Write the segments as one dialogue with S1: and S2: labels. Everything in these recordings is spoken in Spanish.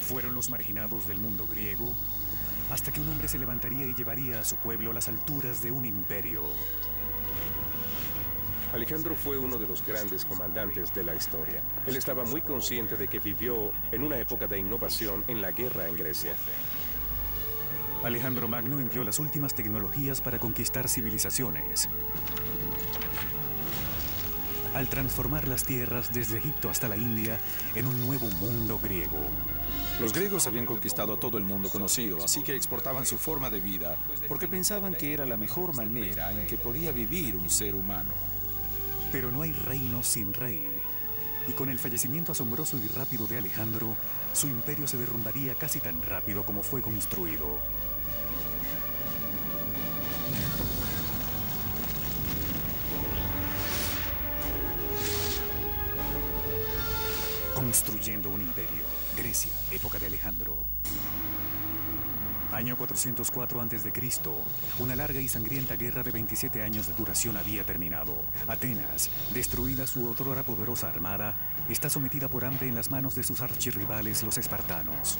S1: Fueron los marginados del mundo griego hasta que un hombre se levantaría y llevaría a su pueblo a las alturas de un imperio.
S2: Alejandro fue uno de los grandes comandantes de la historia. Él estaba muy consciente de que vivió en una época de innovación en la guerra en Grecia.
S1: Alejandro Magno empleó las últimas tecnologías para conquistar civilizaciones. Al transformar las tierras desde Egipto hasta la India en un nuevo mundo griego.
S3: Los griegos habían conquistado todo el mundo conocido, así que exportaban su forma de vida porque pensaban que era la mejor manera en que podía vivir un ser humano.
S1: Pero no hay reino sin rey. Y con el fallecimiento asombroso y rápido de Alejandro, su imperio se derrumbaría casi tan rápido como fue construido. Construyendo un imperio. Grecia, época de Alejandro. Año 404 a.C., una larga y sangrienta guerra de 27 años de duración había terminado. Atenas, destruida su otrora poderosa armada, está sometida por hambre en las manos de sus archirrivales, los espartanos.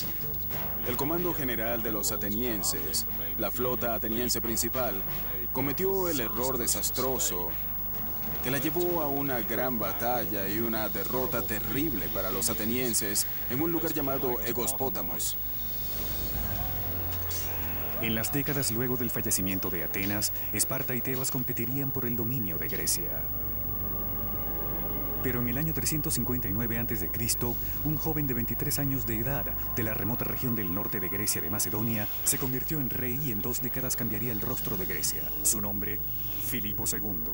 S4: El comando general de los atenienses, la flota ateniense principal, cometió el error desastroso que la llevó a una gran batalla y una derrota terrible para los atenienses en un lugar llamado Egospótamos.
S1: En las décadas luego del fallecimiento de Atenas, Esparta y Tebas competirían por el dominio de Grecia. Pero en el año 359 a.C., un joven de 23 años de edad de la remota región del norte de Grecia de Macedonia se convirtió en rey y en 2 décadas cambiaría el rostro de Grecia. Su nombre, Filipo II.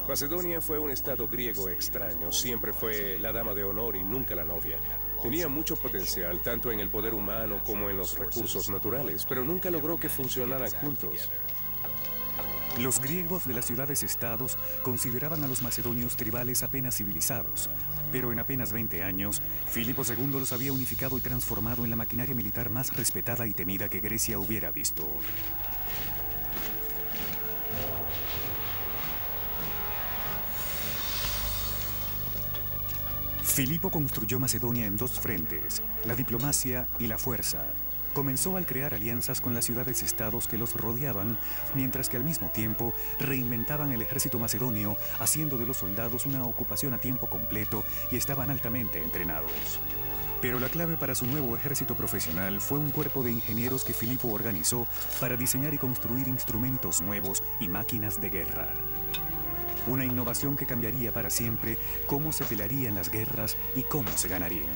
S2: Macedonia fue un estado griego extraño. Siempre fue la dama de honor y nunca la novia. Tenía mucho potencial, tanto en el poder humano como en los recursos naturales, pero nunca logró que funcionaran juntos.
S1: Los griegos de las ciudades-estados consideraban a los macedonios tribales apenas civilizados, pero en apenas 20 años, Filipo II los había unificado y transformado en la maquinaria militar más respetada y temida que Grecia hubiera visto. Filipo construyó Macedonia en 2 frentes, la diplomacia y la fuerza. Comenzó al crear alianzas con las ciudades-estados que los rodeaban, mientras que al mismo tiempo reinventaban el ejército macedonio, haciendo de los soldados una ocupación a tiempo completo y estaban altamente entrenados. Pero la clave para su nuevo ejército profesional fue un cuerpo de ingenieros que Filipo organizó para diseñar y construir instrumentos nuevos y máquinas de guerra. Una innovación que cambiaría para siempre cómo se pelearían las guerras y cómo se ganarían.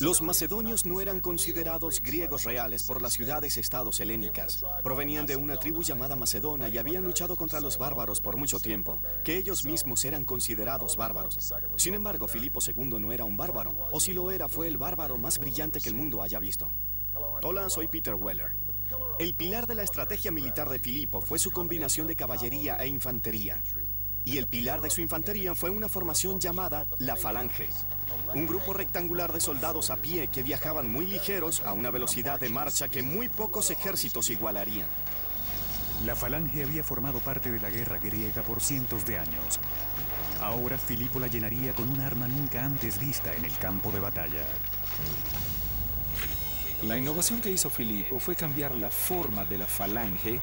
S5: Los macedonios no eran considerados griegos reales por las ciudades-estados helénicas. Provenían de una tribu llamada Macedonia y habían luchado contra los bárbaros por mucho tiempo, que ellos mismos eran considerados bárbaros. Sin embargo, Filipo II no era un bárbaro, o si lo era, fue el bárbaro más brillante que el mundo haya visto. Hola, soy Peter Weller. El pilar de la estrategia militar de Filipo fue su combinación de caballería e infantería. Y el pilar de su infantería fue una formación llamada la Falange. Un grupo rectangular de soldados a pie que viajaban muy ligeros a una velocidad de marcha que muy pocos ejércitos igualarían.
S1: La Falange había formado parte de la guerra griega por cientos de años. Ahora Filipo la llenaría con un arma nunca antes vista en el campo de batalla.
S3: La innovación que hizo Filipo fue cambiar la forma de la falange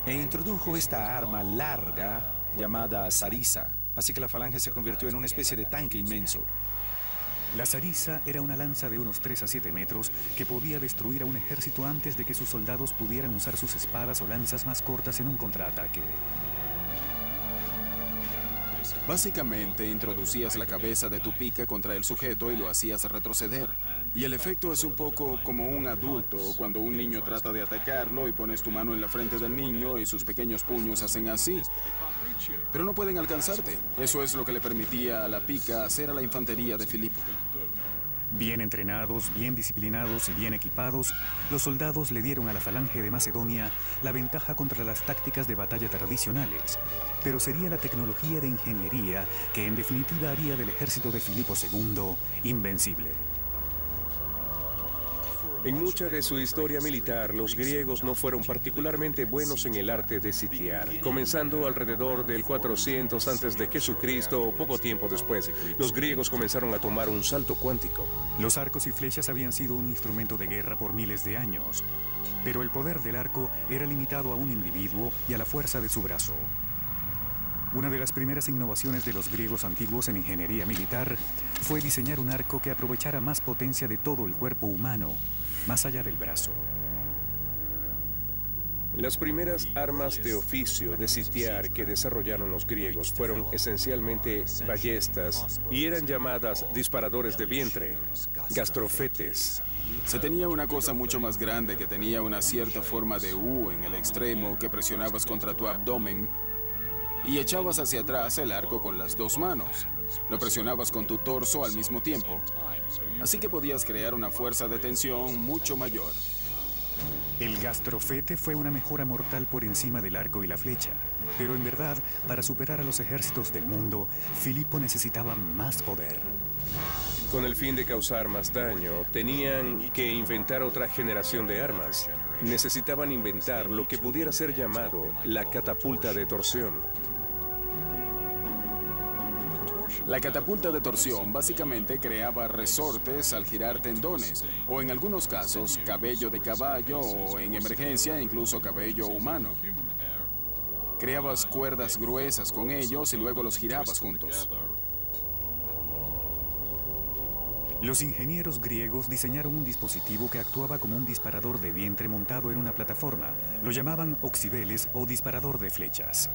S3: e introdujo esta arma larga llamada sarisa. Así que la falange se convirtió en una especie de tanque inmenso.
S1: La sarisa era una lanza de unos 3 a 7 metros que podía destruir a un ejército antes de que sus soldados pudieran usar sus espadas o lanzas más cortas en un contraataque.
S4: Básicamente, introducías la cabeza de tu pica contra el sujeto y lo hacías retroceder. Y el efecto es un poco como un adulto cuando un niño trata de atacarlo y pones tu mano en la frente del niño y sus pequeños puños hacen así. Pero no pueden alcanzarte. Eso es lo que le permitía a la pica hacer a la infantería de Filipo.
S1: Bien entrenados, bien disciplinados y bien equipados, los soldados le dieron a la Falange de Macedonia la ventaja contra las tácticas de batalla tradicionales. Pero sería la tecnología de ingeniería que en definitiva haría del ejército de Filipo II invencible.
S2: En mucha de su historia militar, los griegos no fueron particularmente buenos en el arte de sitiar. Comenzando alrededor del 400 antes de Jesucristo o poco tiempo después, los griegos comenzaron a tomar un salto cuántico.
S1: Los arcos y flechas habían sido un instrumento de guerra por miles de años, pero el poder del arco era limitado a un individuo y a la fuerza de su brazo. Una de las primeras innovaciones de los griegos antiguos en ingeniería militar fue diseñar un arco que aprovechara más potencia de todo el cuerpo humano, más allá del brazo.
S2: Las primeras armas de oficio de sitiar que desarrollaron los griegos fueron esencialmente ballestas y eran llamadas disparadores de vientre, gastrofetes.
S4: Se tenía una cosa mucho más grande que tenía una cierta forma de U en el extremo que presionabas contra tu abdomen y echabas hacia atrás el arco con las dos manos. Lo presionabas con tu torso al mismo tiempo. Así que podías crear una fuerza de tensión mucho mayor.
S1: El gastrofete fue una mejora mortal por encima del arco y la flecha. Pero en verdad, para superar a los ejércitos del mundo, Filipo necesitaba más poder.
S2: Con el fin de causar más daño, tenían que inventar otra generación de armas. Necesitaban inventar lo que pudiera ser llamado la catapulta de torsión.
S4: La catapulta de torsión básicamente creaba resortes al girar tendones, o en algunos casos cabello de caballo, o en emergencia incluso cabello humano. Creabas cuerdas gruesas con ellos y luego los girabas juntos.
S1: Los ingenieros griegos diseñaron un dispositivo que actuaba como un disparador de vientre montado en una plataforma. Lo llamaban oxibeles o disparador de flechas.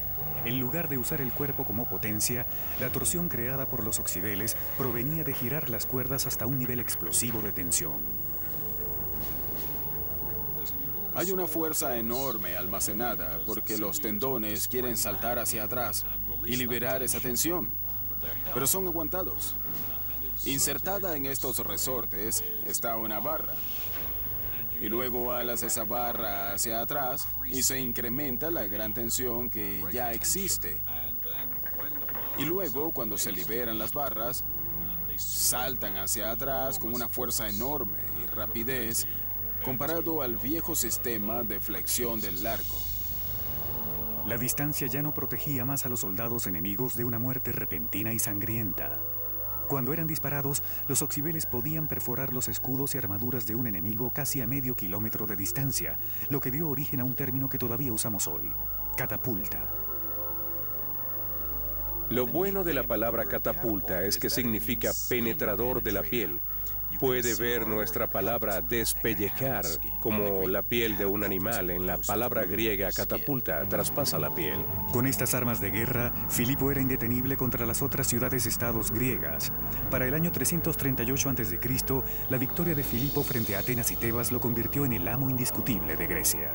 S1: En lugar de usar el cuerpo como potencia, la torsión creada por los oxibeles provenía de girar las cuerdas hasta un nivel explosivo de tensión.
S4: Hay una fuerza enorme almacenada porque los tendones quieren saltar hacia atrás y liberar esa tensión, pero son aguantados. Insertada en estos resortes está una barra. Y luego alas esa barra hacia atrás y se incrementa la gran tensión que ya existe. Y luego, cuando se liberan las barras, saltan hacia atrás con una fuerza enorme y rapidez comparado al viejo sistema de flexión del arco.
S1: La distancia ya no protegía más a los soldados enemigos de una muerte repentina y sangrienta. Cuando eran disparados, los oxibeles podían perforar los escudos y armaduras de un enemigo casi a medio kilómetro de distancia, lo que dio origen a un término que todavía usamos hoy: catapulta.
S2: Lo bueno de la palabra catapulta es que significa penetrador de la piel. Puede ver nuestra palabra despellejar como la piel de un animal. En la palabra griega catapulta traspasa la piel.
S1: Con estas armas de guerra, Filipo era indetenible contra las otras ciudades-estados griegas. Para el año 338 a.C., la victoria de Filipo frente a Atenas y Tebas lo convirtió en el amo indiscutible de Grecia.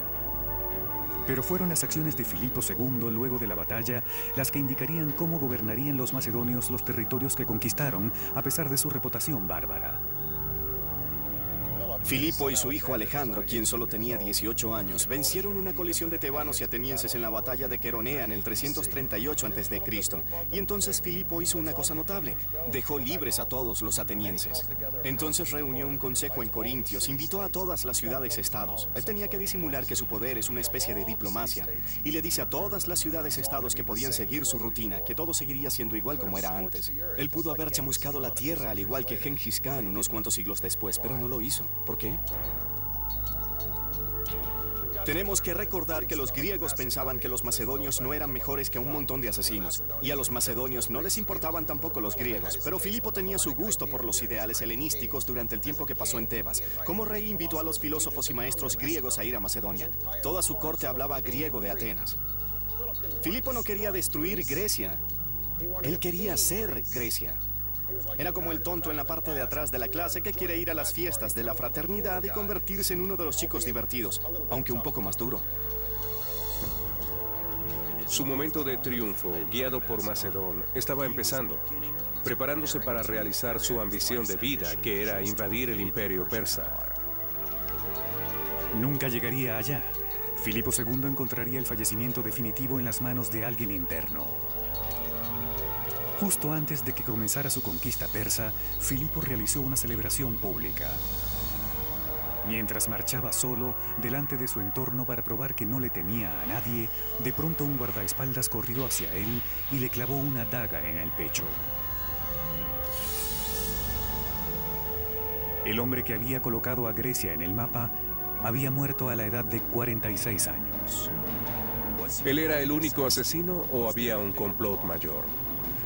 S1: Pero fueron las acciones de Filipo II luego de la batalla las que indicarían cómo gobernarían los macedonios los territorios que conquistaron a pesar de su reputación bárbara.
S5: Filipo y su hijo Alejandro, quien solo tenía 18 años, vencieron una colisión de tebanos y atenienses en la batalla de Queronea en el 338 a.C. Y entonces Filipo hizo una cosa notable: dejó libres a todos los atenienses. Entonces reunió un consejo en Corintios, invitó a todas las ciudades-estados. Él tenía que disimular que su poder es una especie de diplomacia, y le dice a todas las ciudades-estados que podían seguir su rutina, que todo seguiría siendo igual como era antes. Él pudo haber chamuscado la tierra al igual que Gengis Khan unos cuantos siglos después, pero no lo hizo. ¿Por qué? Tenemos que recordar que los griegos pensaban que los macedonios no eran mejores que un montón de asesinos, y a los macedonios no les importaban tampoco los griegos, pero Filipo tenía su gusto por los ideales helenísticos durante el tiempo que pasó en Tebas. Como rey invitó a los filósofos y maestros griegos a ir a Macedonia. Toda su corte hablaba griego de Atenas. Filipo no quería destruir Grecia, él quería ser Grecia. Era como el tonto en la parte de atrás de la clase que quiere ir a las fiestas de la fraternidad y convertirse en uno de los chicos divertidos, aunque un poco más duro.
S2: Su momento de triunfo, guiado por Macedón, estaba empezando, preparándose para realizar su ambición de vida, que era invadir el imperio persa.
S1: Nunca llegaría allá. Filipo II encontraría el fallecimiento definitivo en las manos de alguien interno. Justo antes de que comenzara su conquista persa, Filipo realizó una celebración pública. Mientras marchaba solo, delante de su entorno para probar que no le temía a nadie, de pronto un guardaespaldas corrió hacia él y le clavó una daga en el pecho. El hombre que había colocado a Grecia en el mapa había muerto a la edad de 46 años.
S2: ¿Él era el único asesino o había un complot mayor?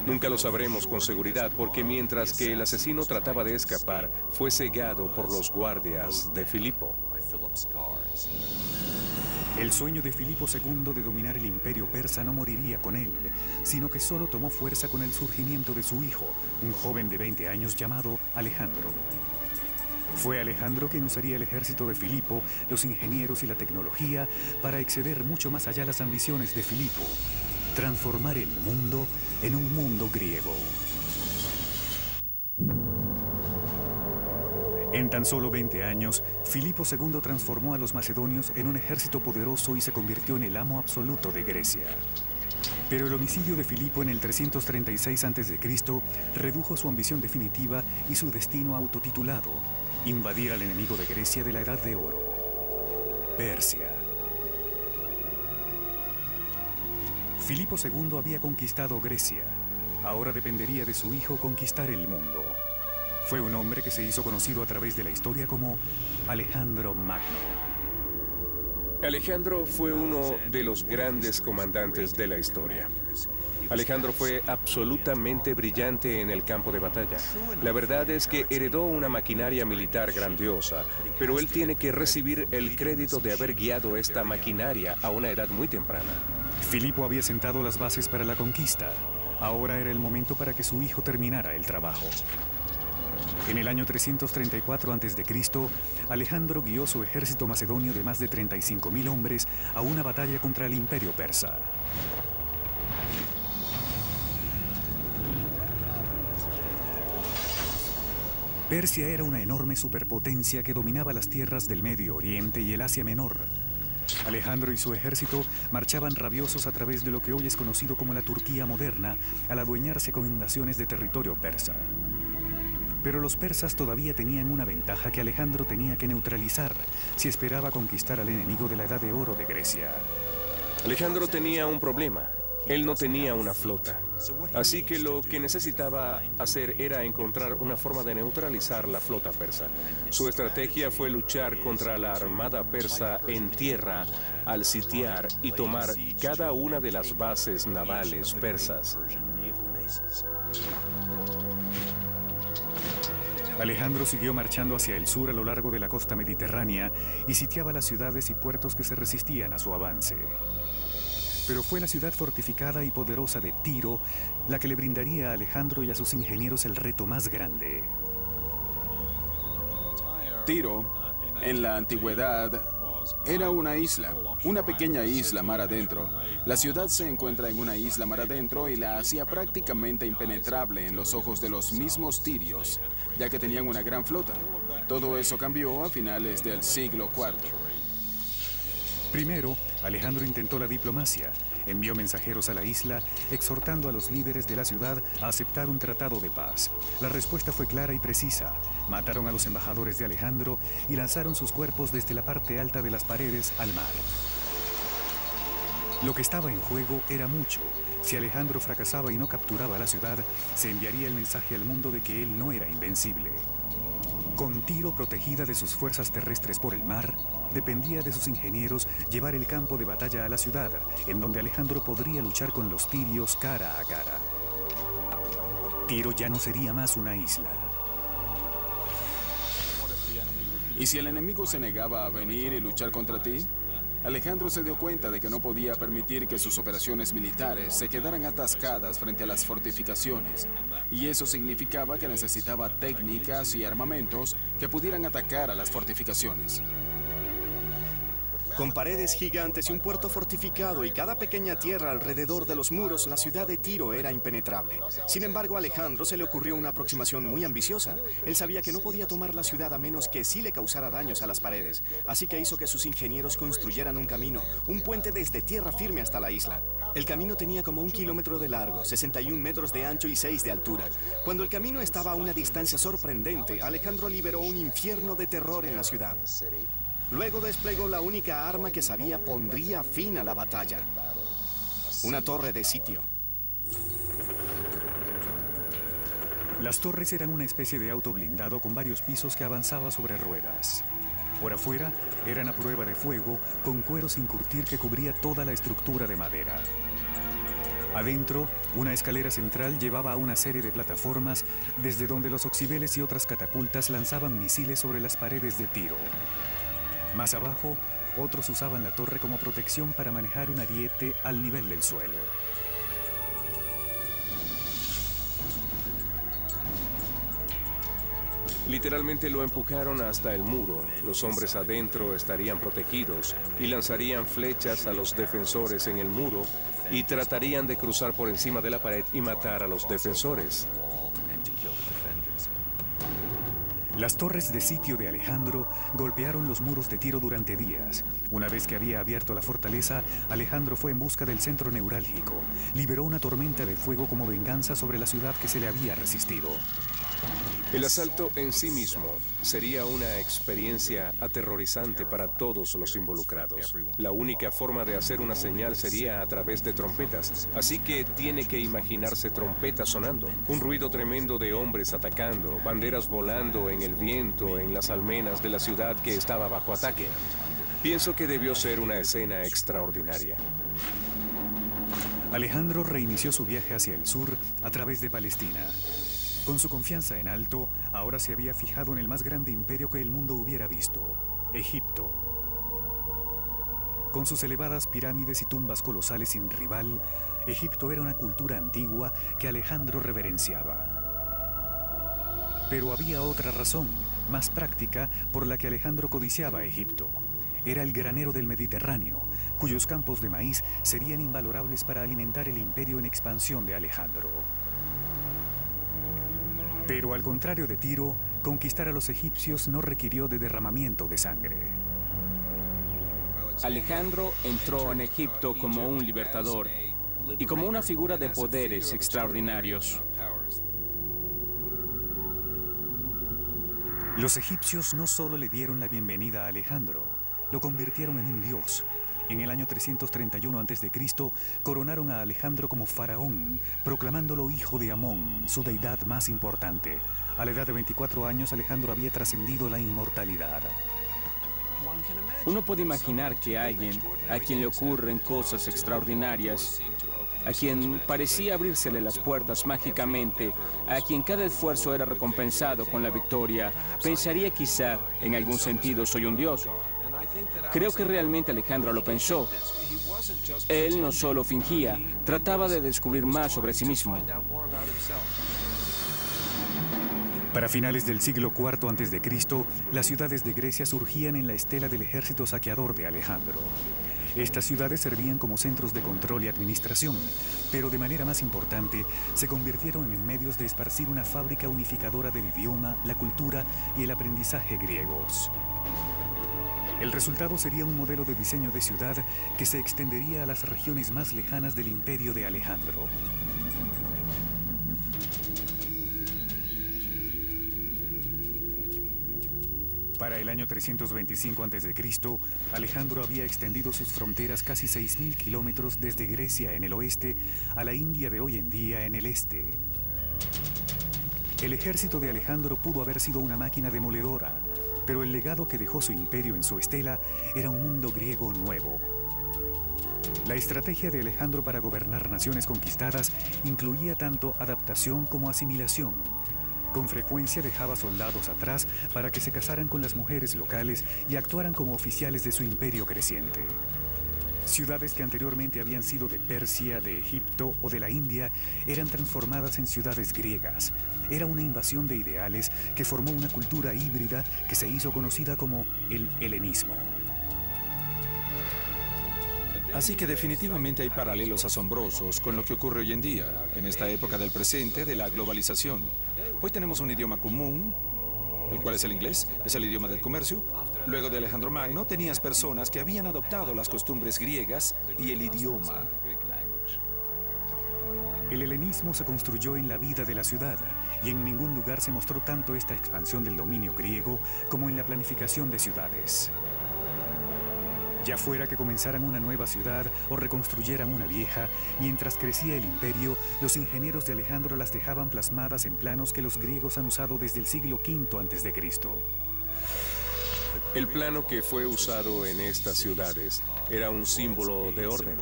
S2: Nunca lo sabremos con seguridad porque mientras que el asesino trataba de escapar, fue cegado por los guardias de Filipo.
S1: El sueño de Filipo II de dominar el imperio persa no moriría con él, sino que solo tomó fuerza con el surgimiento de su hijo, un joven de 20 años llamado Alejandro. Fue Alejandro quien usaría el ejército de Filipo, los ingenieros y la tecnología para exceder mucho más allá las ambiciones de Filipo, transformar el mundo en un mundo griego. En tan solo 20 años, Filipo II transformó a los macedonios en un ejército poderoso y se convirtió en el amo absoluto de Grecia. Pero el homicidio de Filipo en el 336 a.C. redujo su ambición definitiva y su destino autotitulado: invadir al enemigo de Grecia de la Edad de Oro, Persia. Filipo II había conquistado Grecia. Ahora dependería de su hijo conquistar el mundo. Fue un hombre que se hizo conocido a través de la historia como Alejandro Magno.
S2: Alejandro fue uno de los grandes comandantes de la historia. Alejandro fue absolutamente brillante en el campo de batalla. La verdad es que heredó una maquinaria militar grandiosa, pero él tiene que recibir el crédito de haber guiado esta maquinaria a una edad muy temprana.
S1: Filipo había sentado las bases para la conquista. Ahora era el momento para que su hijo terminara el trabajo. En el año 334 a.C., Alejandro guió su ejército macedonio de más de 35.000 hombres a una batalla contra el imperio persa. Persia era una enorme superpotencia que dominaba las tierras del Medio Oriente y el Asia Menor. Alejandro y su ejército marchaban rabiosos a través de lo que hoy es conocido como la Turquía moderna, al adueñarse con invasiones de territorio persa. Pero los persas todavía tenían una ventaja que Alejandro tenía que neutralizar si esperaba conquistar al enemigo de la Edad de Oro de Grecia.
S2: Alejandro tenía un problema. Él no tenía una flota. Así que lo que necesitaba hacer era encontrar una forma de neutralizar la flota persa. Su estrategia fue luchar contra la armada persa en tierra al sitiar y tomar cada una de las bases navales persas.
S1: Alejandro siguió marchando hacia el sur a lo largo de la costa mediterránea y sitiaba las ciudades y puertos que se resistían a su avance. Pero fue la ciudad fortificada y poderosa de Tiro la que le brindaría a Alejandro y a sus ingenieros el reto más grande.
S4: Tiro, en la antigüedad, era una isla, una pequeña isla mar adentro. La ciudad se encuentra en una isla mar adentro y la hacía prácticamente impenetrable en los ojos de los mismos tirios, ya que tenían una gran flota. Todo eso cambió a finales del siglo IV.
S1: Primero, Alejandro intentó la diplomacia. Envió mensajeros a la isla, exhortando a los líderes de la ciudad a aceptar un tratado de paz. La respuesta fue clara y precisa. Mataron a los embajadores de Alejandro y lanzaron sus cuerpos desde la parte alta de las paredes al mar. Lo que estaba en juego era mucho. Si Alejandro fracasaba y no capturaba la ciudad, se enviaría el mensaje al mundo de que él no era invencible. Con Tiro protegida de sus fuerzas terrestres por el mar, dependía de sus ingenieros llevar el campo de batalla a la ciudad, en donde Alejandro podría luchar con los tirios cara a cara. Tiro ya no sería más una isla.
S4: ¿Y si el enemigo se negaba a venir y luchar contra ti? Alejandro se dio cuenta de que no podía permitir que sus operaciones militares se quedaran atascadas frente a las fortificaciones, y eso significaba que necesitaba técnicas y armamentos que pudieran atacar a las fortificaciones.
S5: Con paredes gigantes y un puerto fortificado y cada pequeña tierra alrededor de los muros, la ciudad de Tiro era impenetrable. Sin embargo, a Alejandro se le ocurrió una aproximación muy ambiciosa. Él sabía que no podía tomar la ciudad a menos que sí le causara daños a las paredes. Así que hizo que sus ingenieros construyeran un camino, un puente desde tierra firme hasta la isla. El camino tenía como 1 kilómetro de largo, 61 metros de ancho y 6 de altura. Cuando el camino estaba a una distancia sorprendente, Alejandro liberó un infierno de terror en la ciudad. Luego desplegó la única arma que sabía pondría fin a la batalla: una torre de sitio.
S1: Las torres eran una especie de auto blindado con varios pisos que avanzaba sobre ruedas. Por afuera eran a prueba de fuego, con cuero sin curtir que cubría toda la estructura de madera. Adentro, una escalera central llevaba a una serie de plataformas desde donde los oxibeles y otras catapultas lanzaban misiles sobre las paredes de Tiro. Más abajo, otros usaban la torre como protección para manejar un ariete al nivel del suelo.
S2: Literalmente lo empujaron hasta el muro. Los hombres adentro estarían protegidos y lanzarían flechas a los defensores en el muro y tratarían de cruzar por encima de la pared y matar a los defensores.
S1: Las torres de sitio de Alejandro golpearon los muros de Tiro durante días. Una vez que había abierto la fortaleza, Alejandro fue en busca del centro neurálgico. Liberó una tormenta de fuego como venganza sobre la ciudad que se le había resistido.
S2: El asalto en sí mismo sería una experiencia aterrorizante para todos los involucrados. La única forma de hacer una señal sería a través de trompetas, así que tiene que imaginarse trompetas sonando, un ruido tremendo de hombres atacando, banderas volando en el viento en las almenas de la ciudad que estaba bajo ataque. Pienso que debió ser una escena extraordinaria.
S1: Alejandro reinició su viaje hacia el sur a través de Palestina. Con su confianza en alto, ahora se había fijado en el más grande imperio que el mundo hubiera visto: Egipto. Con sus elevadas pirámides y tumbas colosales sin rival, Egipto era una cultura antigua que Alejandro reverenciaba. Pero había otra razón, más práctica, por la que Alejandro codiciaba Egipto. Era el granero del Mediterráneo, cuyos campos de maíz serían invalorables para alimentar el imperio en expansión de Alejandro. Pero al contrario de Tiro, conquistar a los egipcios no requirió de derramamiento de sangre.
S6: Alejandro entró en Egipto como un libertador y como una figura de poderes extraordinarios.
S1: Los egipcios no solo le dieron la bienvenida a Alejandro, lo convirtieron en un dios. En el año 331 a.C., coronaron a Alejandro como faraón, proclamándolo hijo de Amón, su deidad más importante. A la edad de 24 años, Alejandro había trascendido la inmortalidad.
S6: Uno puede imaginar que alguien a quien le ocurren cosas extraordinarias, a quien parecía abrírsele las puertas mágicamente, a quien cada esfuerzo era recompensado con la victoria, pensaría quizá, en algún sentido, soy un dios. Creo que realmente Alejandro lo pensó. Él no solo fingía, trataba de descubrir más sobre sí mismo.
S1: Para finales del siglo IV a.C., las ciudades de Grecia surgían en la estela del ejército saqueador de Alejandro. Estas ciudades servían como centros de control y administración, pero de manera más importante, se convirtieron en medios de esparcir una fábrica unificadora del idioma, la cultura y el aprendizaje griegos. El resultado sería un modelo de diseño de ciudad que se extendería a las regiones más lejanas del imperio de Alejandro. Para el año 325 a.C., Alejandro había extendido sus fronteras casi 6.000 kilómetros desde Grecia en el oeste a la India de hoy en día en el este. El ejército de Alejandro pudo haber sido una máquina demoledora, pero el legado que dejó su imperio en su estela era un mundo griego nuevo. La estrategia de Alejandro para gobernar naciones conquistadas incluía tanto adaptación como asimilación. Con frecuencia dejaba soldados atrás para que se casaran con las mujeres locales y actuaran como oficiales de su imperio creciente. Ciudades que anteriormente habían sido de Persia, de Egipto o de la India eran transformadas en ciudades griegas. Era una invasión de ideales que formó una cultura híbrida que se hizo conocida como el helenismo.
S3: Así que definitivamente hay paralelos asombrosos con lo que ocurre hoy en día, en esta época del presente de la globalización. Hoy tenemos un idioma común, el cual es el inglés, es el idioma del comercio. Luego de Alejandro Magno tenías personas que habían adoptado las costumbres griegas y el idioma.
S1: El helenismo se construyó en la vida de la ciudad y en ningún lugar se mostró tanto esta expansión del dominio griego como en la planificación de ciudades. Ya fuera que comenzaran una nueva ciudad o reconstruyeran una vieja, mientras crecía el imperio, los ingenieros de Alejandro las dejaban plasmadas en planos que los griegos han usado desde el siglo V a.C.
S2: El plano que fue usado en estas ciudades era un símbolo de orden.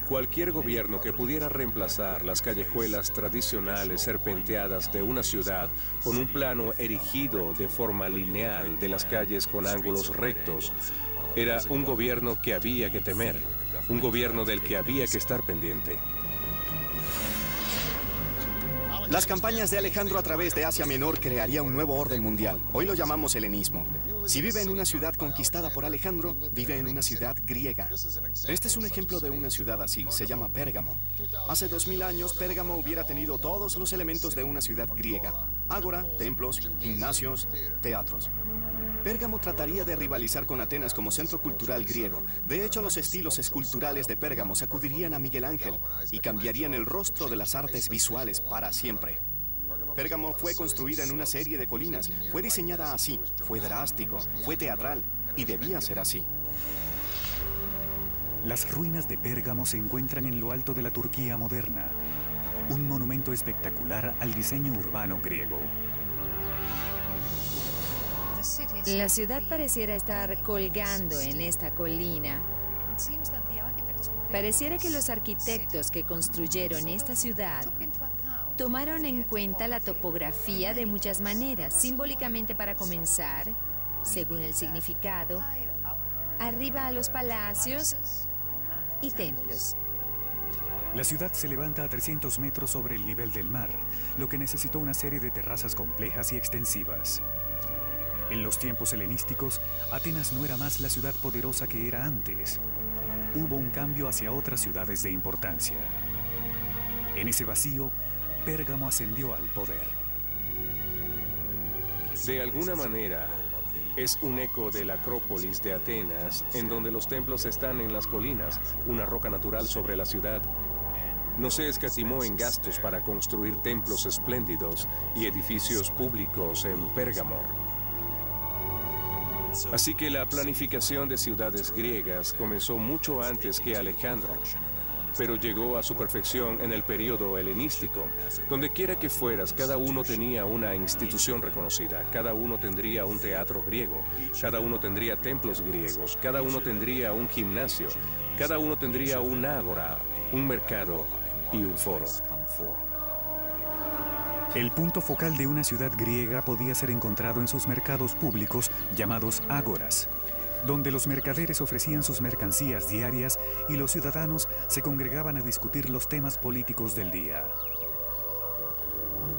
S2: Cualquier gobierno que pudiera reemplazar las callejuelas tradicionales serpenteadas de una ciudad con un plano erigido de forma lineal de las calles con ángulos rectos, era un gobierno que había que temer, un gobierno del que había que estar pendiente.
S5: Las campañas de Alejandro a través de Asia Menor crearía un nuevo orden mundial. Hoy lo llamamos helenismo. Si vive en una ciudad conquistada por Alejandro, vive en una ciudad griega. Este es un ejemplo de una ciudad así, se llama Pérgamo. Hace 2000 años, Pérgamo hubiera tenido todos los elementos de una ciudad griega. Ágora, templos, gimnasios, teatros. Pérgamo trataría de rivalizar con Atenas como centro cultural griego. De hecho, los estilos esculturales de Pérgamo sacudirían a Miguel Ángel y cambiarían el rostro de las artes visuales para siempre. Pérgamo fue construida en una serie de colinas, fue diseñada así, fue drástico, fue teatral y debía ser así.
S1: Las ruinas de Pérgamo se encuentran en lo alto de la Turquía moderna, un monumento espectacular al diseño urbano griego.
S7: La ciudad pareciera estar colgando en esta colina. Pareciera que los arquitectos que construyeron esta ciudad tomaron en cuenta la topografía de muchas maneras, simbólicamente para comenzar, según el significado, arriba a los palacios y templos.
S1: La ciudad se levanta a 300 metros sobre el nivel del mar, lo que necesitó una serie de terrazas complejas y extensivas. En los tiempos helenísticos, Atenas no era más la ciudad poderosa que era antes. Hubo un cambio hacia otras ciudades de importancia. En ese vacío, Pérgamo ascendió al poder.
S2: De alguna manera, es un eco de la Acrópolis de Atenas, en donde los templos están en las colinas, una roca natural sobre la ciudad. No se escatimó en gastos para construir templos espléndidos y edificios públicos en Pérgamo. Así que la planificación de ciudades griegas comenzó mucho antes que Alejandro, pero llegó a su perfección en el período helenístico. Donde quiera que fueras, cada uno tenía una institución reconocida, cada uno tendría un teatro griego, cada uno tendría templos griegos, cada uno tendría un gimnasio, cada uno tendría un ágora, un mercado y un foro.
S1: El punto focal de una ciudad griega podía ser encontrado en sus mercados públicos llamados ágoras, donde los mercaderes ofrecían sus mercancías diarias y los ciudadanos se congregaban a discutir los temas políticos del día.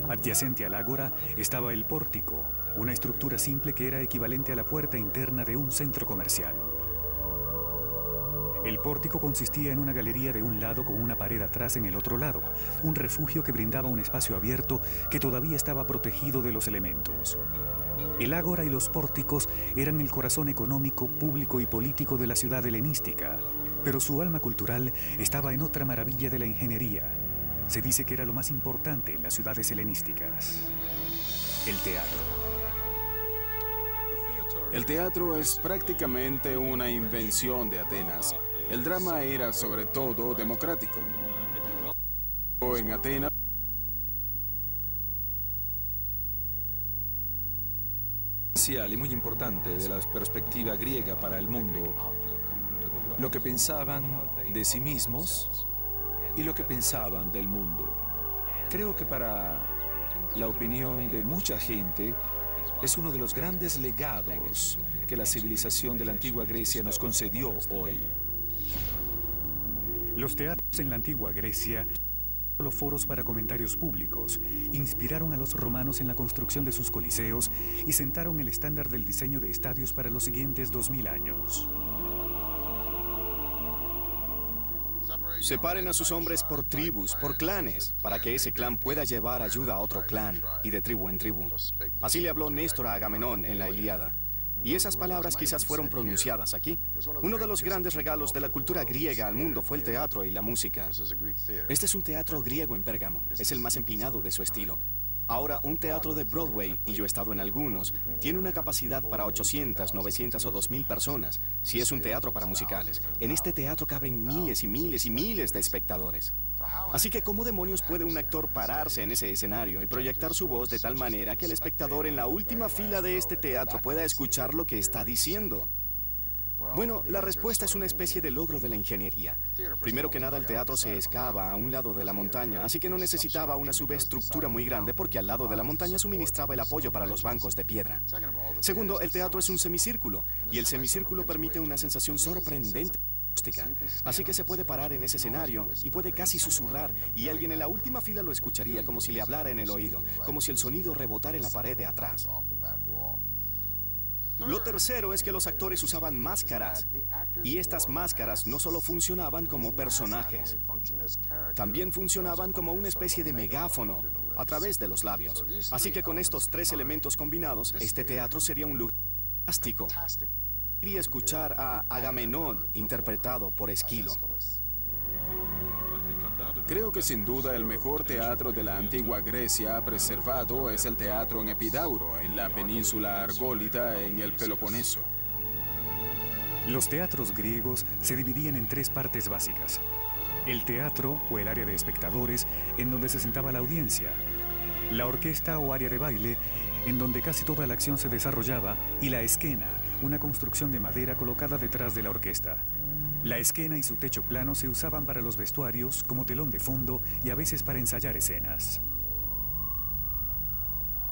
S1: Adyacente al ágora estaba el pórtico, una estructura simple que era equivalente a la puerta interna de un centro comercial. El pórtico consistía en una galería de un lado con una pared atrás en el otro lado, un refugio que brindaba un espacio abierto que todavía estaba protegido de los elementos. El ágora y los pórticos eran el corazón económico, público y político de la ciudad helenística, pero su alma cultural estaba en otra maravilla de la ingeniería. Se dice que era lo más importante en las ciudades helenísticas: el teatro.
S4: El teatro es prácticamente una invención de Atenas. El drama era sobre todo democrático. En Atenas,
S3: y muy importante de la perspectiva griega para el mundo, lo que pensaban de sí mismos y lo que pensaban del mundo. Creo que para la opinión de mucha gente es uno de los grandes legados que la civilización de la antigua Grecia nos concedió hoy.
S1: Los teatros en la antigua Grecia, los foros para comentarios públicos, inspiraron a los romanos en la construcción de sus coliseos y sentaron el estándar del diseño de estadios para los siguientes 2000 años.
S5: Separen a sus hombres por tribus, por clanes, para que ese clan pueda llevar ayuda a otro clan y de tribu en tribu. Así le habló Néstor a Agamenón en la Ilíada. Y esas palabras quizás fueron pronunciadas aquí. Uno de los grandes regalos de la cultura griega al mundo fue el teatro y la música. Este es un teatro griego en Pérgamo. Es el más empinado de su estilo. Ahora, un teatro de Broadway, y yo he estado en algunos, tiene una capacidad para 800, 900 o 2000 personas, si es un teatro para musicales. En este teatro caben miles y miles y miles de espectadores. Así que, ¿cómo demonios puede un actor pararse en ese escenario y proyectar su voz de tal manera que el espectador en la última fila de este teatro pueda escuchar lo que está diciendo? Bueno, la respuesta es una especie de logro de la ingeniería. Primero que nada, el teatro se excava a un lado de la montaña, así que no necesitaba una subestructura muy grande porque al lado de la montaña suministraba el apoyo para los bancos de piedra. Segundo, el teatro es un semicírculo, y el semicírculo permite una sensación sorprendente. Así que se puede parar en ese escenario y puede casi susurrar, y alguien en la última fila lo escucharía como si le hablara en el oído, como si el sonido rebotara en la pared de atrás. Lo tercero es que los actores usaban máscaras, y estas máscaras no solo funcionaban como personajes, también funcionaban como una especie de megáfono a través de los labios. Así que con estos tres elementos combinados, este teatro sería un lugar fantástico. Quería escuchar a Agamenón interpretado por Esquilo.
S4: Creo que sin duda el mejor teatro de la antigua Grecia preservado es el teatro en Epidauro, en la península argólida en el Peloponeso.
S1: Los teatros griegos se dividían en tres partes básicas. El teatro, o el área de espectadores, en donde se sentaba la audiencia. La orquesta o área de baile, en donde casi toda la acción se desarrollaba. Y la esquena, una construcción de madera colocada detrás de la orquesta. La esquena y su techo plano se usaban para los vestuarios, como telón de fondo y a veces para ensayar escenas.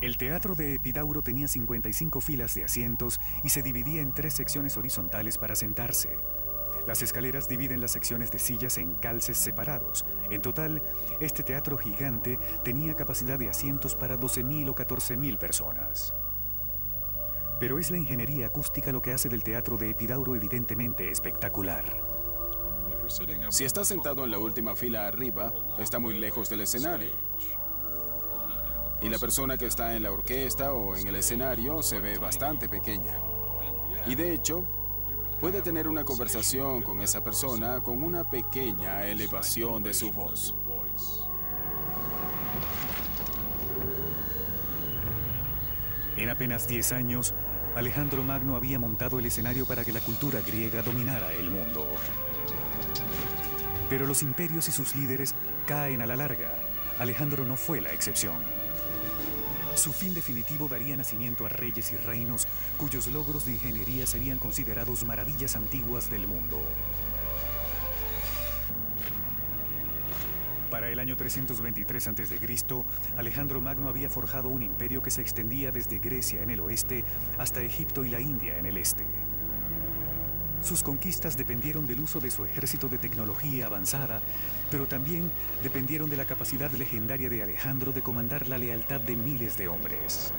S1: El teatro de Epidauro tenía 55 filas de asientos y se dividía en tres secciones horizontales para sentarse. Las escaleras dividen las secciones de sillas en calces separados. En total, este teatro gigante tenía capacidad de asientos para 12.000 o 14.000 personas. Pero es la ingeniería acústica lo que hace del teatro de Epidauro evidentemente espectacular.
S4: Si está sentado en la última fila arriba, está muy lejos del escenario. Y la persona que está en la orquesta o en el escenario se ve bastante pequeña. Y de hecho, puede tener una conversación con esa persona con una pequeña elevación de su voz.
S1: En apenas 10 años, Alejandro Magno había montado el escenario para que la cultura griega dominara el mundo. Pero los imperios y sus líderes caen a la larga. Alejandro no fue la excepción. Su fin definitivo daría nacimiento a reyes y reinos cuyos logros de ingeniería serían considerados maravillas antiguas del mundo. Para el año 323 a.C., Alejandro Magno había forjado un imperio que se extendía desde Grecia en el oeste hasta Egipto y la India en el este. Sus conquistas dependieron del uso de su ejército de tecnología avanzada, pero también dependieron de la capacidad legendaria de Alejandro de comandar la lealtad de miles de hombres.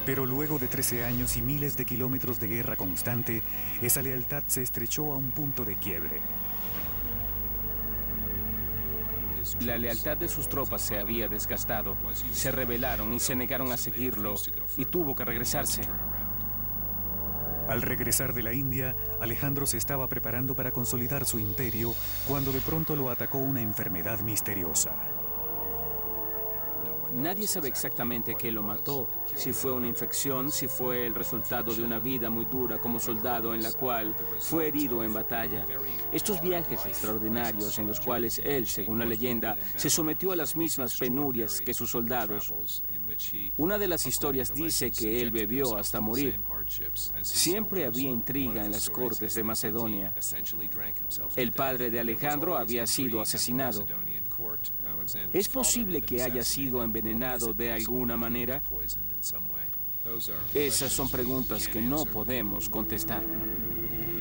S1: Pero luego de 13 años y miles de kilómetros de guerra constante, esa lealtad se estrechó a un punto de quiebre.
S6: La lealtad de sus tropas se había desgastado. Se rebelaron y se negaron a seguirlo, y tuvo que regresarse.
S1: Al regresar de la India, Alejandro se estaba preparando para consolidar su imperio cuando de pronto lo atacó una enfermedad misteriosa.
S6: Nadie sabe exactamente qué lo mató, si fue una infección, si fue el resultado de una vida muy dura como soldado en la cual fue herido en batalla. Estos viajes extraordinarios en los cuales él, según la leyenda, se sometió a las mismas penurias que sus soldados. Una de las historias dice que él bebió hasta morir. Siempre había intriga en las cortes de Macedonia. El padre de Alejandro había sido asesinado. ¿Es posible que haya sido envenenado de alguna manera? Esas son preguntas que no podemos contestar.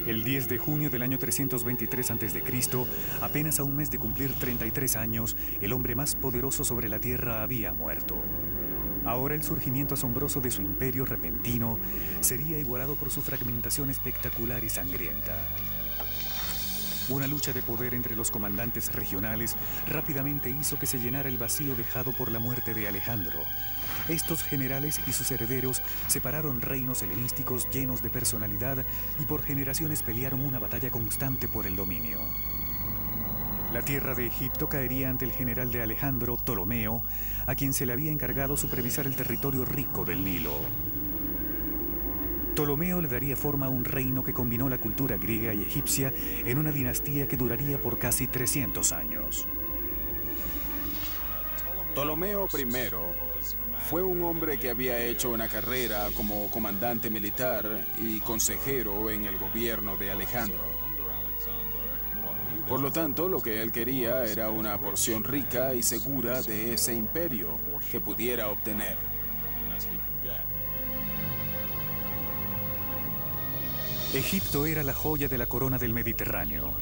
S1: El 10 de junio del año 323 a.C., apenas a un mes de cumplir 33 años, el hombre más poderoso sobre la tierra había muerto. Ahora el surgimiento asombroso de su imperio repentino sería igualado por su fragmentación espectacular y sangrienta. Una lucha de poder entre los comandantes regionales rápidamente hizo que se llenara el vacío dejado por la muerte de Alejandro. Estos generales y sus herederos separaron reinos helenísticos llenos de personalidad y por generaciones pelearon una batalla constante por el dominio. La tierra de Egipto caería ante el general de Alejandro, Ptolomeo, a quien se le había encargado supervisar el territorio rico del Nilo. Ptolomeo le daría forma a un reino que combinó la cultura griega y egipcia en una dinastía que duraría por casi 300 años.
S4: Ptolomeo I fue un hombre que había hecho una carrera como comandante militar y consejero en el gobierno de Alejandro. Por lo tanto, lo que él quería era una porción rica y segura de ese imperio que pudiera obtener.
S1: Egipto era la joya de la corona del Mediterráneo.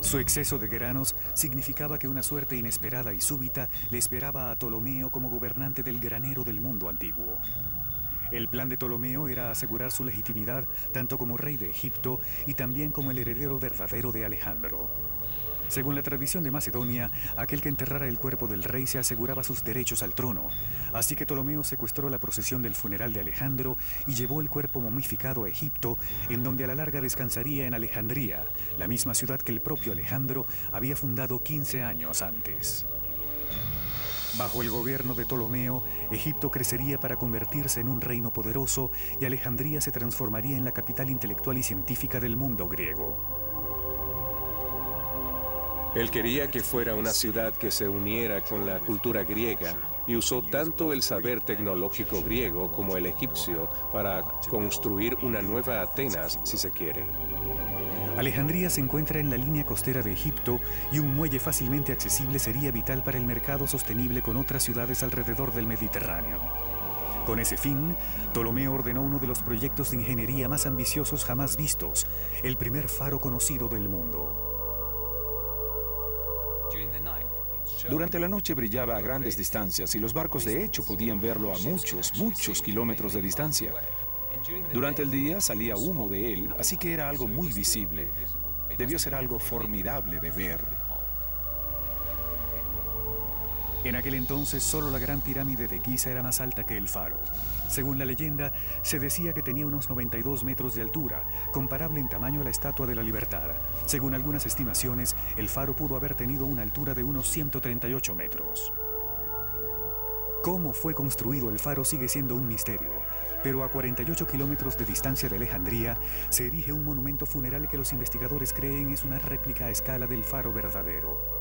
S1: Su exceso de granos significaba que una suerte inesperada y súbita le esperaba a Ptolomeo como gobernante del granero del mundo antiguo. El plan de Ptolomeo era asegurar su legitimidad tanto como rey de Egipto y también como el heredero verdadero de Alejandro. Según la tradición de Macedonia, aquel que enterrara el cuerpo del rey se aseguraba sus derechos al trono, así que Ptolomeo secuestró la procesión del funeral de Alejandro y llevó el cuerpo momificado a Egipto, en donde a la larga descansaría en Alejandría, la misma ciudad que el propio Alejandro había fundado 15 años antes. Bajo el gobierno de Ptolomeo, Egipto crecería para convertirse en un reino poderoso y Alejandría se transformaría en la capital intelectual y científica del mundo griego.
S2: Él quería que fuera una ciudad que se uniera con la cultura griega y usó tanto el saber tecnológico griego como el egipcio para construir una nueva Atenas, si se quiere.
S1: Alejandría se encuentra en la línea costera de Egipto y un muelle fácilmente accesible sería vital para el mercado sostenible con otras ciudades alrededor del Mediterráneo. Con ese fin, Ptolomeo ordenó uno de los proyectos de ingeniería más ambiciosos jamás vistos, el primer faro conocido del mundo.
S3: Durante la noche brillaba a grandes distancias y los barcos de hecho podían verlo a muchos kilómetros de distancia. Durante el día salía humo de él, así que era algo muy visible. Debió ser algo formidable de ver.
S1: En aquel entonces, solo la Gran Pirámide de Giza era más alta que el faro. Según la leyenda, se decía que tenía unos 92 metros de altura, comparable en tamaño a la Estatua de la Libertad. Según algunas estimaciones, el faro pudo haber tenido una altura de unos 138 metros. Cómo fue construido el faro sigue siendo un misterio, pero a 48 kilómetros de distancia de Alejandría se erige un monumento funeral que los investigadores creen es una réplica a escala del faro verdadero.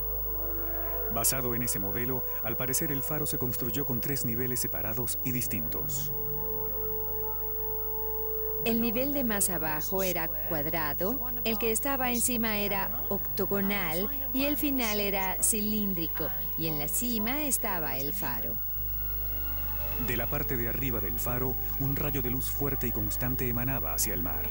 S1: Basado en ese modelo, al parecer el faro se construyó con 3 niveles separados y distintos.
S7: El nivel de más abajo era cuadrado, el que estaba encima era octogonal y el final era cilíndrico, y en la cima estaba el faro.
S1: De la parte de arriba del faro, un rayo de luz fuerte y constante emanaba hacia el mar.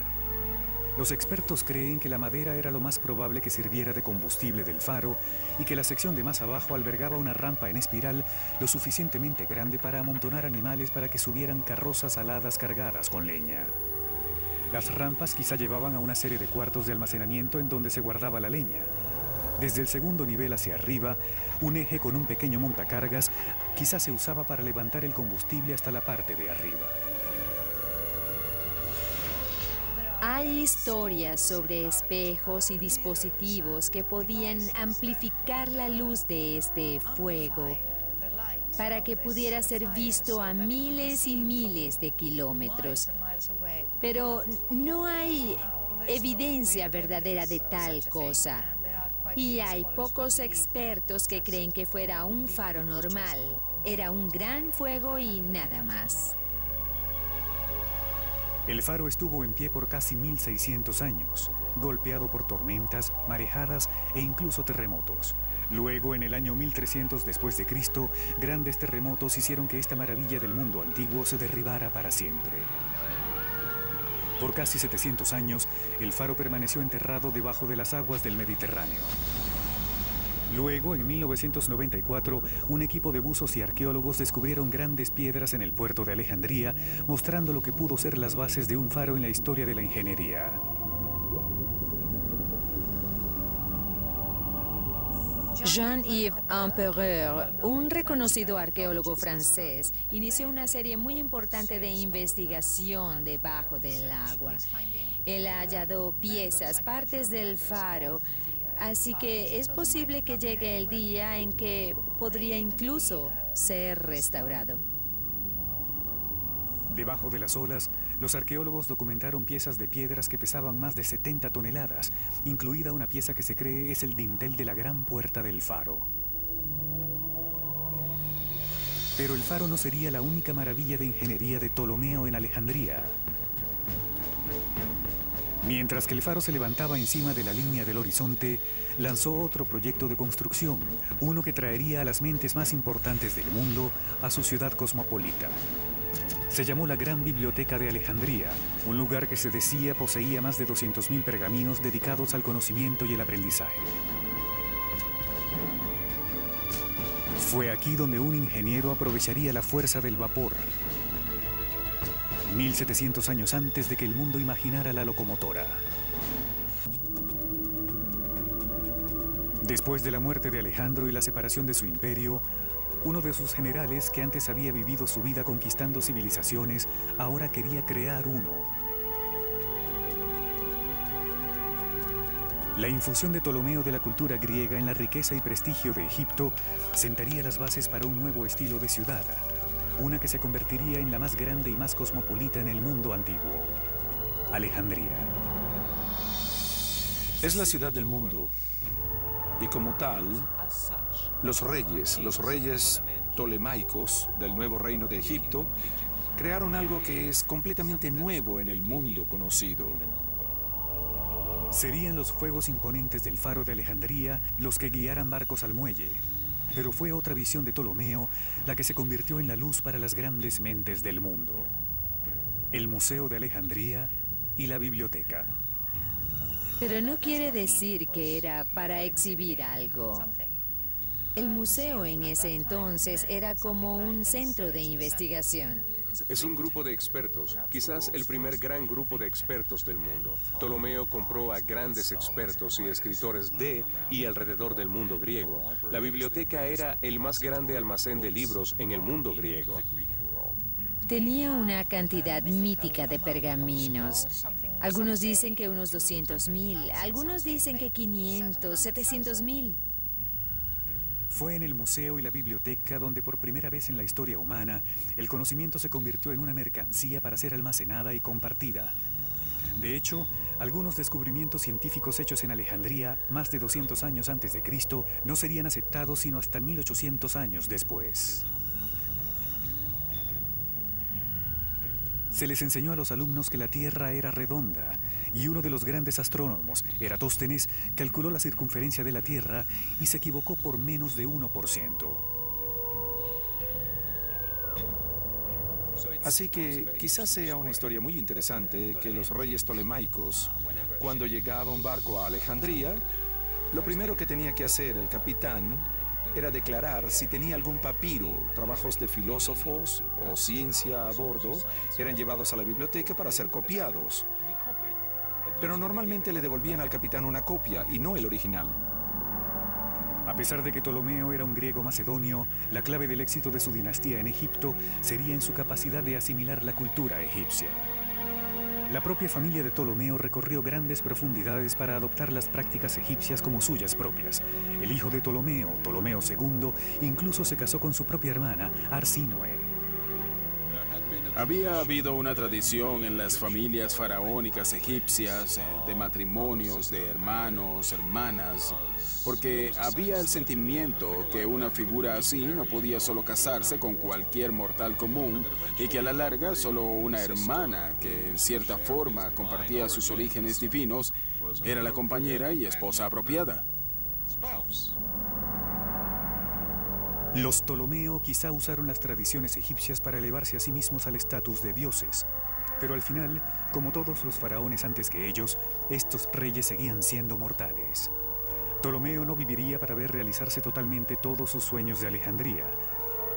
S1: Los expertos creen que la madera era lo más probable que sirviera de combustible del faro y que la sección de más abajo albergaba una rampa en espiral lo suficientemente grande para amontonar animales para que subieran carrozas aladas cargadas con leña. Las rampas quizá llevaban a una serie de cuartos de almacenamiento en donde se guardaba la leña. Desde el segundo nivel hacia arriba, un eje con un pequeño montacargas quizá se usaba para levantar el combustible hasta la parte de arriba.
S7: Hay historias sobre espejos y dispositivos que podían amplificar la luz de este fuego para que pudiera ser visto a miles y miles de kilómetros. Pero no hay evidencia verdadera de tal cosa. Y hay pocos expertos que creen que fuera un faro normal. Era un gran fuego y nada más.
S1: El faro estuvo en pie por casi 1600 años, golpeado por tormentas, marejadas e incluso terremotos. Luego, en el año 1300 después de Cristo, grandes terremotos hicieron que esta maravilla del mundo antiguo se derribara para siempre. Por casi 700 años, el faro permaneció enterrado debajo de las aguas del Mediterráneo. Luego, en 1994, un equipo de buzos y arqueólogos descubrieron grandes piedras en el puerto de Alejandría, mostrando lo que pudo ser las bases de un faro en la historia de la ingeniería.
S7: Jean-Yves Empereur, un reconocido arqueólogo francés, inició una serie muy importante de investigación debajo del agua. Él ha hallado piezas, partes del faro, así que es posible que llegue el día en que podría incluso ser restaurado.
S1: Debajo de las olas, los arqueólogos documentaron piezas de piedras que pesaban más de 70 toneladas, incluida una pieza que se cree es el dintel de la gran puerta del faro. Pero el faro no sería la única maravilla de ingeniería de Ptolomeo en Alejandría. Mientras que el faro se levantaba encima de la línea del horizonte, lanzó otro proyecto de construcción, uno que traería a las mentes más importantes del mundo a su ciudad cosmopolita. Se llamó la Gran Biblioteca de Alejandría, un lugar que se decía poseía más de 200.000 pergaminos dedicados al conocimiento y el aprendizaje. Fue aquí donde un ingeniero aprovecharía la fuerza del vapor, 1700 años antes de que el mundo imaginara la locomotora. Después de la muerte de Alejandro y la separación de su imperio, uno de sus generales, que antes había vivido su vida conquistando civilizaciones, ahora quería crear uno. La infusión de Ptolomeo de la cultura griega en la riqueza y prestigio de Egipto sentaría las bases para un nuevo estilo de ciudad, una que se convertiría en la más grande y más cosmopolita en el mundo antiguo, Alejandría.
S3: Es la ciudad del mundo. Y como tal, los reyes ptolemaicos del nuevo reino de Egipto, crearon algo que es completamente nuevo en el mundo conocido.
S1: Serían los fuegos imponentes del faro de Alejandría los que guiaran barcos al muelle. Pero fue otra visión de Ptolomeo la que se convirtió en la luz para las grandes mentes del mundo. El Museo de Alejandría y la Biblioteca.
S7: Pero no quiere decir que era para exhibir algo. El museo en ese entonces era como un centro de investigación.
S2: Es un grupo de expertos, quizás el primer gran grupo de expertos del mundo. Ptolomeo compró a grandes expertos y escritores de y alrededor del mundo griego. La biblioteca era el más grande almacén de libros en el mundo griego.
S7: Tenía una cantidad mítica de pergaminos. Algunos dicen que unos 200.000, algunos dicen que 500, 700.000.
S1: Fue en el museo y la biblioteca donde por primera vez en la historia humana el conocimiento se convirtió en una mercancía para ser almacenada y compartida. De hecho, algunos descubrimientos científicos hechos en Alejandría más de 200 años antes de Cristo no serían aceptados sino hasta 1800 años después. Se les enseñó a los alumnos que la Tierra era redonda y uno de los grandes astrónomos, Eratóstenes, calculó la circunferencia de la Tierra y se equivocó por menos de 1%.
S3: Así que quizás sea una historia muy interesante que los reyes ptolemaicos, cuando llegaba un barco a Alejandría, lo primero que tenía que hacer el capitán era declarar si tenía algún papiro, trabajos de filósofos o ciencia a bordo, eran llevados a la biblioteca para ser copiados. Pero normalmente le devolvían al capitán una copia y no el original.
S1: A pesar de que Ptolomeo era un griego macedonio, la clave del éxito de su dinastía en Egipto sería en su capacidad de asimilar la cultura egipcia. La propia familia de Ptolomeo recorrió grandes profundidades para adoptar las prácticas egipcias como suyas propias. El hijo de Ptolomeo, Ptolomeo II, incluso se casó con su propia hermana, Arsínoe.
S4: Había habido una tradición en las familias faraónicas egipcias de matrimonios de hermanos, hermanas, porque había el sentimiento que una figura así no podía solo casarse con cualquier mortal común y que a la larga solo una hermana, que en cierta forma compartía sus orígenes divinos, era la compañera y esposa apropiada.
S1: Los Ptolomeo quizá usaron las tradiciones egipcias para elevarse a sí mismos al estatus de dioses, pero al final, como todos los faraones antes que ellos, estos reyes seguían siendo mortales. Ptolomeo no viviría para ver realizarse totalmente todos sus sueños de Alejandría.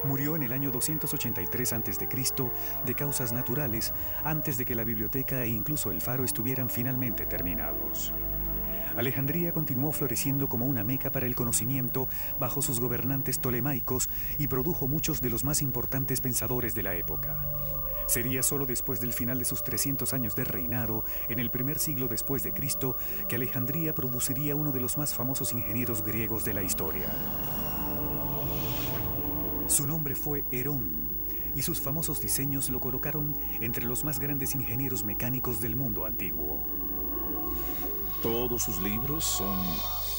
S1: Murió en el año 283 a.C. de causas naturales, antes de que la biblioteca e incluso el faro estuvieran finalmente terminados. Alejandría continuó floreciendo como una meca para el conocimiento bajo sus gobernantes tolemaicos y produjo muchos de los más importantes pensadores de la época. Sería solo después del final de sus 300 años de reinado, en el primer siglo después de Cristo, que Alejandría produciría uno de los más famosos ingenieros griegos de la historia. Su nombre fue Herón, y sus famosos diseños lo colocaron entre los más grandes ingenieros mecánicos del mundo antiguo.
S3: Todos sus libros son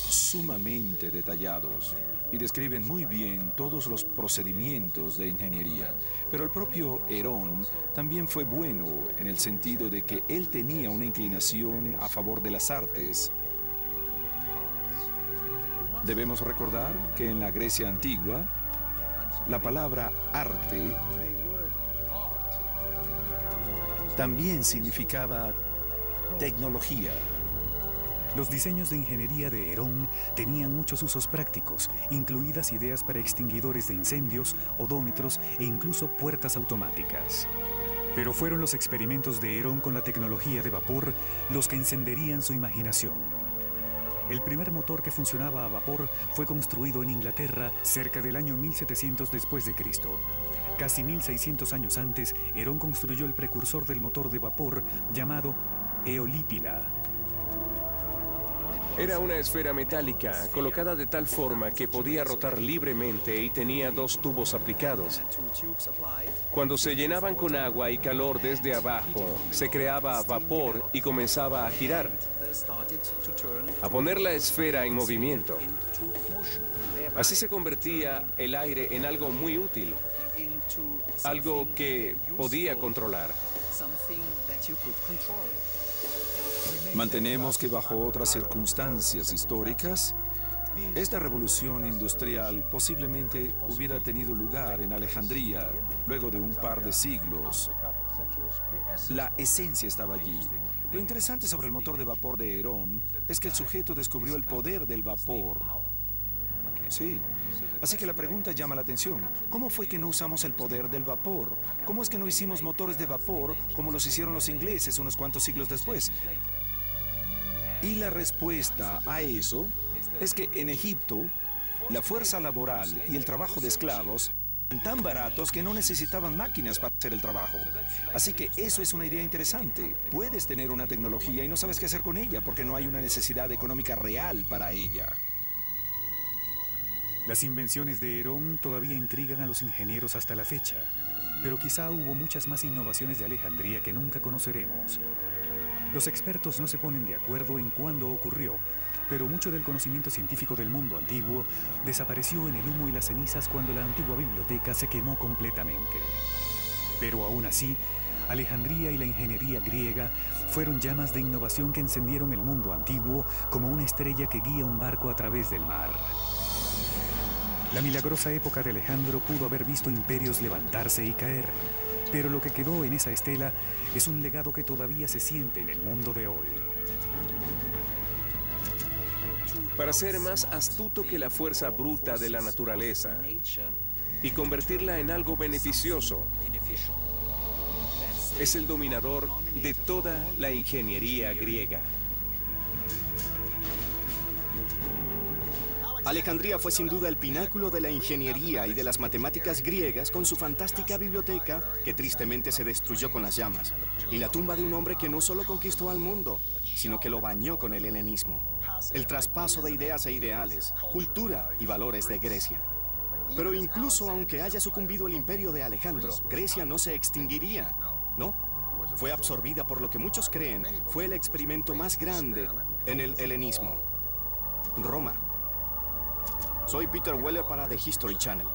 S3: sumamente detallados y describen muy bien todos los procedimientos de ingeniería. Pero el propio Herón también fue bueno en el sentido de que él tenía una inclinación a favor de las artes. Debemos recordar que en la Grecia antigua, la palabra arte también significaba tecnología.
S1: Los diseños de ingeniería de Herón tenían muchos usos prácticos, incluidas ideas para extinguidores de incendios, odómetros e incluso puertas automáticas. Pero fueron los experimentos de Herón con la tecnología de vapor los que encenderían su imaginación. El primer motor que funcionaba a vapor fue construido en Inglaterra cerca del año 1700 después de Cristo. Casi 1600 años antes, Herón construyó el precursor del motor de vapor llamado eolípila.
S2: Era una esfera metálica colocada de tal forma que podía rotar libremente y tenía 2 tubos aplicados. Cuando se llenaban con agua y calor desde abajo, se creaba vapor y comenzaba a girar, a poner la esfera en movimiento. Así se convertía el aire en algo muy útil, algo que podía controlar.
S3: Mantenemos que bajo otras circunstancias históricas, esta revolución industrial posiblemente hubiera tenido lugar en Alejandría luego de un par de siglos. La esencia estaba allí. Lo interesante sobre el motor de vapor de Herón es que el sujeto descubrió el poder del vapor. Sí. Así que la pregunta llama la atención. ¿Cómo fue que no usamos el poder del vapor? ¿Cómo es que no hicimos motores de vapor como los hicieron los ingleses unos cuantos siglos después? Y la respuesta a eso es que en Egipto, la fuerza laboral y el trabajo de esclavos eran tan baratos que no necesitaban máquinas para hacer el trabajo. Así que eso es una idea interesante. Puedes tener una tecnología y no sabes qué hacer con ella porque no hay una necesidad económica real para ella.
S1: Las invenciones de Herón todavía intrigan a los ingenieros hasta la fecha, pero quizá hubo muchas más innovaciones de Alejandría que nunca conoceremos. Los expertos no se ponen de acuerdo en cuándo ocurrió, pero mucho del conocimiento científico del mundo antiguo desapareció en el humo y las cenizas cuando la antigua biblioteca se quemó completamente. Pero aún así, Alejandría y la ingeniería griega fueron llamas de innovación que encendieron el mundo antiguo como una estrella que guía un barco a través del mar. La milagrosa época de Alejandro pudo haber visto imperios levantarse y caer, pero lo que quedó en esa estela es un legado que todavía se siente en el mundo de hoy.
S2: Para ser más astuto que la fuerza bruta de la naturaleza y convertirla en algo beneficioso, es el dominador de toda la ingeniería griega.
S5: Alejandría fue sin duda el pináculo de la ingeniería y de las matemáticas griegas con su fantástica biblioteca que tristemente se destruyó con las llamas, y la tumba de un hombre que no solo conquistó al mundo, sino que lo bañó con el helenismo, el traspaso de ideas e ideales, cultura y valores de Grecia. Pero incluso aunque haya sucumbido el imperio de Alejandro, Grecia no se extinguiría, ¿no? Fue absorbida por lo que muchos creen fue el experimento más grande en el helenismo: Roma. Soy Peter Weller para The History Channel.